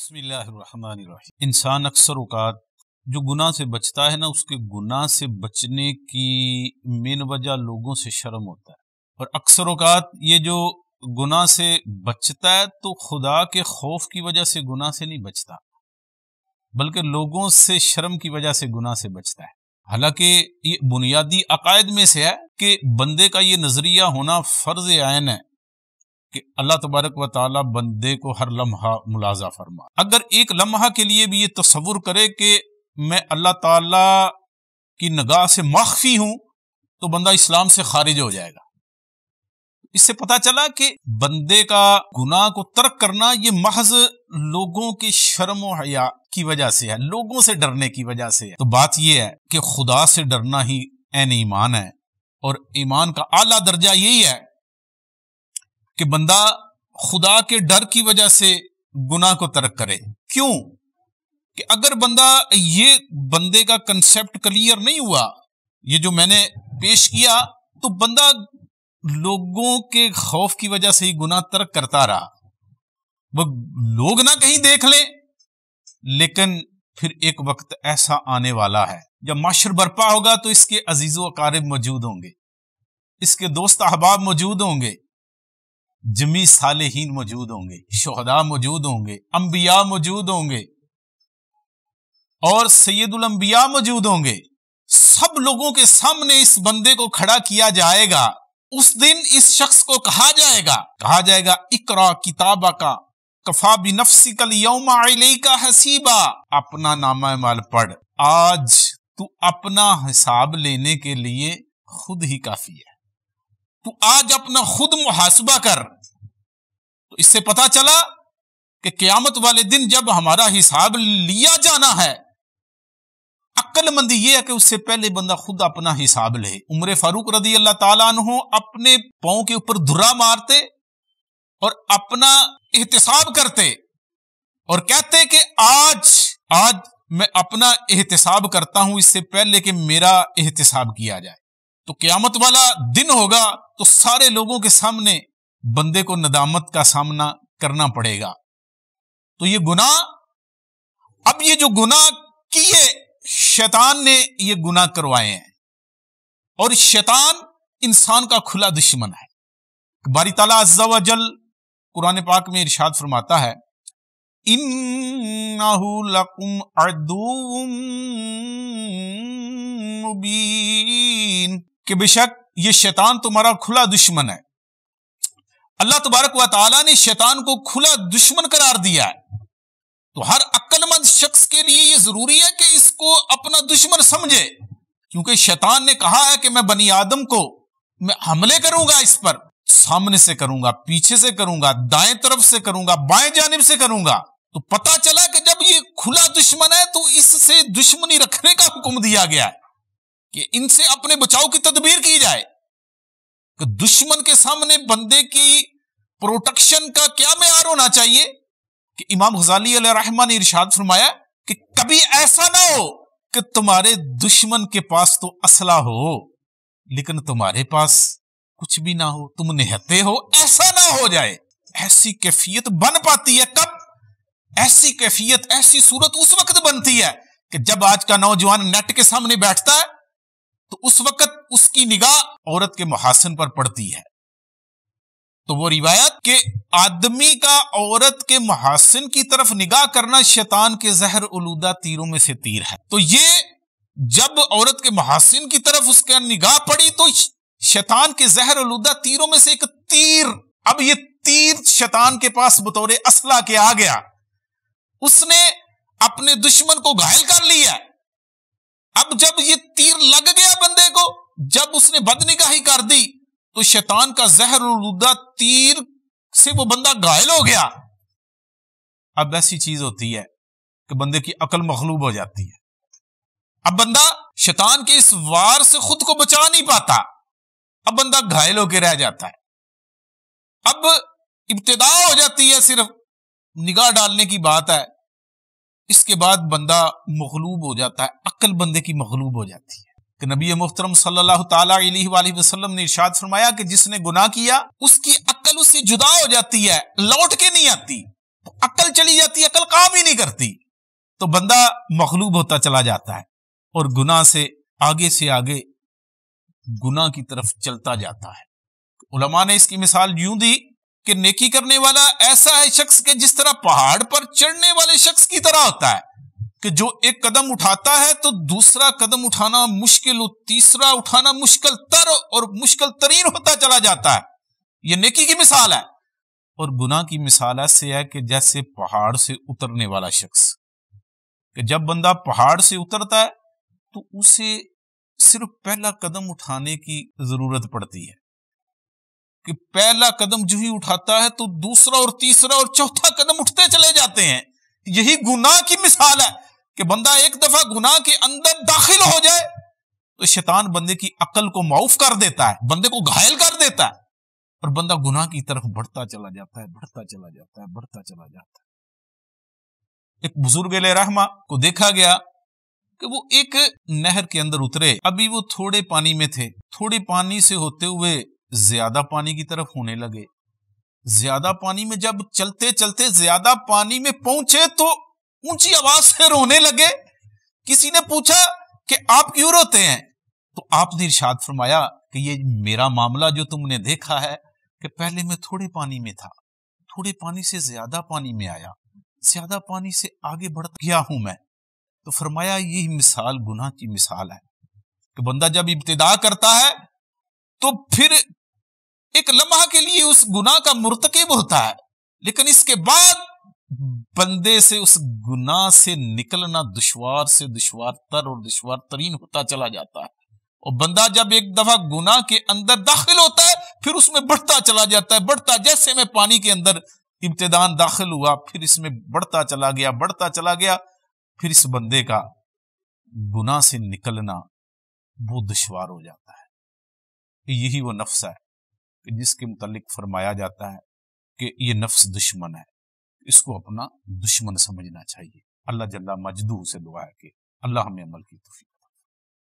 بسم اللہ الرحمن الرحیم۔ انسان اکثر اوقات جو گناہ سے بچتا ہے نا، اس کے گناہ سے بچنے کی مین وجہ لوگوں سے شرم ہوتا ہے، اور اکثر اوقات یہ جو گناہ سے بچتا ہے تو خدا کے خوف کی وجہ سے گناہ سے نہیں بچتا، بلکہ لوگوں سے شرم کی وجہ سے گناہ سے بچتا ہے۔ حالانکہ یہ بنیادی عقائد میں سے ہے کہ بندے کا یہ نظریہ ہونا فرض عین ہے کہ اللہ تبارک و تعالی بندے کو ہر لمحہ ملاحظہ فرما۔ اگر ایک لمحہ کے لیے بھی یہ تصور کرے کہ میں اللہ تعالی کی نگاہ سے مخفی ہوں تو بندہ اسلام سے خارج ہو جائے گا۔ اس سے پتہ چلا کہ بندے کا گناہ کو ترک کرنا یہ محض لوگوں کی شرم و حیا کی وجہ سے ہے، لوگوں سے ڈرنے کی وجہ سے ہے۔ تو بات یہ ہے کہ خدا سے ڈرنا ہی عین ایمان ہے، اور ایمان کا اعلیٰ درجہ یہی ہے کہ بندہ خدا کے ڈر کی وجہ سے گناہ کو ترک کرے۔ کیوں کہ اگر بندے کا کنسپٹ کلیئر نہیں ہوا، یہ جو میں نے پیش کیا، تو بندہ لوگوں کے خوف کی وجہ سے ہی گناہ ترک کرتا رہا۔ وہ لوگ نہ کہیں دیکھ لیں، لیکن پھر ایک وقت ایسا آنے والا ہے جب معاشر برپا ہوگا تو اس کے عزیز و اقارب موجود ہوں گے، اس کے دوست احباب موجود ہوں گے، جمی صالحین موجود ہوں گے، شہداء موجود ہوں گے، انبیاء موجود ہوں گے، اور سید الانبیاء موجود ہوں گے۔ سب لوگوں کے سامنے اس بندے کو کھڑا کیا جائے گا۔ اس دن اس شخص کو کہا جائے گا اقرا کتابک کفی بنفسک اليوم علیک حسیبا، اپنا نامہ اعمال پڑھ، آج تو اپنا حساب لینے کے لیے خود ہی کافی ہے، تو آج اپنا خود محاسبہ کر۔ تو اس سے پتا چلا کہ قیامت والے دن جب ہمارا حساب لیا جانا ہے، عقل مندی یہ ہے کہ اس سے پہلے بندہ خود اپنا حساب لے۔ عمر فاروق رضی اللہ تعالیٰ عنہ اپنے پاؤں کے اوپر دھرا مارتے اور اپنا احتساب کرتے اور کہتے کہ آج میں اپنا احتساب کرتا ہوں اس سے پہلے کہ میرا احتساب کیا جائے۔ تو قیامت والا دن ہوگا تو سارے لوگوں کے سامنے بندے کو ندامت کا سامنا کرنا پڑے گا۔ تو یہ گناہ، اب یہ جو گناہ کیے، شیطان نے یہ گناہ کروائے ہیں، اور شیطان انسان کا کھلا دشمن ہے۔ باری تعالیٰ عز و جل قرآن پاک میں ارشاد فرماتا ہے اِنَّهُ لَكُمْ عَدُوٌّ مُبِينٌ، کہ بے شک یہ شیطان تمہارا کھلا دشمن ہے۔ اللہ تبارک و تعالیٰ نے شیطان کو کھلا دشمن قرار دیا ہے، تو ہر عقل مند شخص کے لیے یہ ضروری ہے کہ اس کو اپنا دشمن سمجھے، کیونکہ شیطان نے کہا ہے کہ میں بنی آدم کو میں حملے کروں گا، اس پر سامنے سے کروں گا، پیچھے سے کروں گا، دائیں طرف سے کروں گا، بائیں جانب سے کروں گا۔ تو پتا چلا کہ جب یہ کھلا دشمن ہے تو اس سے دشمنی رکھنے کا حکم دیا گیا ہے کہ ان سے اپنے بچاؤ کی تدبیر کی جائے۔ کہ دشمن کے سامنے بندے کی پروٹیکشن کا کیا معیار ہونا چاہیے کہ امام غزالی علیہ رحمہ نے ارشاد فرمایا کہ کبھی ایسا نہ ہو کہ تمہارے دشمن کے پاس تو اسلحہ ہو لیکن تمہارے پاس کچھ بھی نہ ہو، تم نہتے ہو، ایسا نہ ہو جائے۔ ایسی کیفیت بن پاتی ہے کب؟ ایسی کیفیت، ایسی صورت اس وقت بنتی ہے کہ جب آج کا نوجوان نیٹ کے سامنے بیٹھتا ہے تو اس وقت اس کی نگاہ عورت کے محاسن پر پڑتی ہے۔ تو وہ روایت کہ آدمی کا عورت کے محاسن کی طرف نگاہ کرنا شیطان کے زہر آلودہ تیروں میں سے تیر ہے۔ تو یہ جب عورت کے محاسن کی طرف اس کا نگاہ پڑی تو شیطان کے زہر آلودہ تیروں میں سے ایک تیر، اب یہ تیر شیطان کے پاس بطور اسلحہ کے آ گیا، اس نے اپنے دشمن کو گھائل کر لیا۔ اب جب یہ تیر لگ گیا بندے کو، جب اس نے بدنگاہی کر دی تو شیطان کا زہر آلودہ تیر سے وہ بندہ گھائل ہو گیا۔ اب ایسی چیز ہوتی ہے کہ بندے کی عقل مغلوب ہو جاتی ہے، اب بندہ شیطان کے اس وار سے خود کو بچا نہیں پاتا، اب بندہ گھائل ہو کے رہ جاتا ہے۔ اب ابتدا ہو جاتی ہے، صرف نگاہ ڈالنے کی بات ہے، اس کے بعد بندہ مغلوب ہو جاتا ہے، عقل بندے کی مغلوب ہو جاتی ہے۔ کہ نبی محترم صلی اللہ تعالیٰ علیہ وآلہ وسلم نے ارشاد فرمایا کہ جس نے گناہ کیا اس کی عقل اس سے جدا ہو جاتی ہے، لوٹ کے نہیں آتی، عقل چلی جاتی ہے، عقل کام ہی کرتی تو بندہ مغلوب ہوتا چلا جاتا ہے اور گناہ سے آگے گناہ کی طرف چلتا جاتا ہے۔ علماء نے اس کی مثال یوں دی کہ نیکی کرنے والا ایسا ہے شخص کہ جس طرح پہاڑ پر چڑھنے والے شخص کی طرح ہوتا ہے کہ جو ایک قدم اٹھاتا ہے تو دوسرا قدم اٹھانا مشکل اور تیسرا اٹھانا مشکل تر اور مشکل ترین ہوتا چلا جاتا ہے۔ یہ نیکی کی مثال ہے۔ اور گناہ کی مثال ایسے ہے کہ جیسے پہاڑ سے اترنے والا شخص، کہ جب بندہ پہاڑ سے اترتا ہے تو اسے صرف پہلا قدم اٹھانے کی ضرورت پڑتی ہے، کہ پہلا قدم جو ہی اٹھاتا ہے تو دوسرا اور تیسرا اور چوتھا قدم اٹھتے چلے جاتے ہیں۔ یہی گناہ کی مثال ہے کہ بندہ ایک دفعہ گناہ کے اندر داخل ہو جائے تو شیطان بندے کی عقل کو معوف کر دیتا ہے، بندے کو گھائل کر دیتا ہے اور بندہ گناہ کی طرف بڑھتا چلا جاتا ہے۔ ایک بزرگ علیہ رحمہ کو دیکھا گیا کہ وہ ایک نہر کے اندر اترے، ابھی وہ تھوڑے پانی میں تھے، تھوڑے پانی سے ہوتے ہوئے زیادہ پانی کی طرف ہونے لگے۔ زیادہ پانی میں جب چلتے چلتے زیادہ پانی میں پہنچے تو اونچی آواز سے رونے لگے۔ کسی نے پوچھا کہ آپ کیوں روتے ہیں؟ تو آپ نے ارشاد فرمایا کہ یہ میرا معاملہ جو تم نے دیکھا ہے کہ پہلے میں تھوڑے پانی میں تھا، تھوڑے پانی سے زیادہ پانی میں آیا، زیادہ پانی سے آگے بڑھ گیا ہوں میں۔ تو فرمایا یہی مثال گناہ کی مثال ہے کہ بندہ جب ابتدا کرتا ہے تو پھر ایک لمحہ کے لیے اس گناہ کا مرتکب ہوتا ہے، لیکن اس کے بعد بندے سے اس گناہ سے نکلنا دشوار سے دشوار تر اور دشوار ترین ہوتا چلا جاتا ہے۔ اور بندہ جب ایک دفعہ گناہ کے اندر داخل ہوتا ہے پھر اس میں بڑھتا چلا جاتا ہے، بڑھتا، جیسے میں پانی کے اندر ابتداً داخل ہوا پھر اس میں بڑھتا چلا گیا، پھر اس بندے کا گناہ سے نکلنا بہت دشوار ہو جاتا ہے۔ یہی وہ نفس ہے کہ جس کے متعلق فرمایا جاتا ہے کہ یہ نفس دشمن ہے، اس کو اپنا دشمن سمجھنا چاہیے۔ اللہ جل مجدہ سے دعا ہے کہ اللہ ہمیں عمل کی توفیق